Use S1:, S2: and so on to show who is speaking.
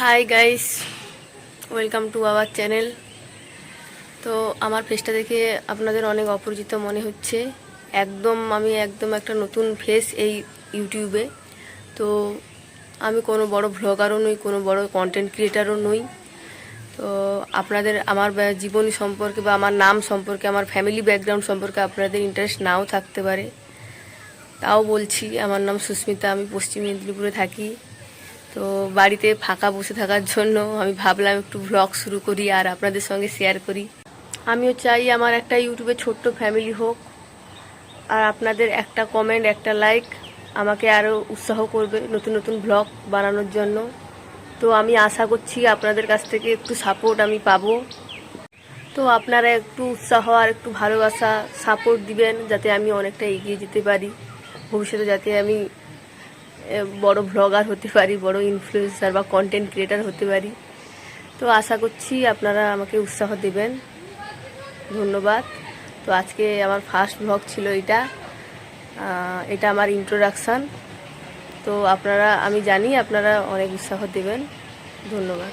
S1: Hi guys, welcome to our channel. তো আমার ফেসটা দেখে আপনাদের অনেক অপরিচিত মনে হচ্ছে। আমি একদম একটা নতুন ফেস এই ইউটিউবে। তো আমি কোনো বড় ভ্লগারও নই, কোনো বড় কন্টেন্ট ক্রিয়েটারও নই। তো আপনাদের আমার জীবনী সম্পর্কে বা আমার নাম সম্পর্কে, আমার ফ্যামিলি ব্যাকগ্রাউন্ড সম্পর্কে আপনাদের ইন্টারেস্ট নাও থাকতে পারে। তাও বলছি, আমার নাম সুস্মিতা, আমি পশ্চিম মেদিনীপুরে থাকি। তো বাড়িতে ফাঁকা বসে থাকার জন্য আমি ভাবলাম একটু ভ্লগ শুরু করি আর আপনাদের সঙ্গে শেয়ার করি। আমিও চাই আমার একটা ইউটিউবে ছোট্ট ফ্যামিলি হোক, আর আপনাদের একটা কমেন্ট, একটা লাইক আমাকে আরও উৎসাহ করবে নতুন নতুন ভ্লগ বানানোর জন্য। তো আমি আশা করছি আপনাদের কাছ থেকে একটু সাপোর্ট আমি পাবো। তো আপনারা একটু উৎসাহ আর একটু ভালোবাসা সাপোর্ট দিবেন, যাতে আমি অনেকটা এগিয়ে যেতে পারি ভবিষ্যতে, যাতে আমি বড় ভ্লগার হতে পারি, বড় ইনফ্লুয়েন্সার বা কন্টেন্ট ক্রিয়েটার হতে পারি। তো আশা করছি আপনারা আমাকে উৎসাহ দেবেন। ধন্যবাদ। তো আজকে আমার ফার্স্ট ভ্লগ ছিল এটা। এটা আমার ইন্ট্রোডাকশান। তো আমি জানি আপনারা অনেক উৎসাহ দেবেন। ধন্যবাদ।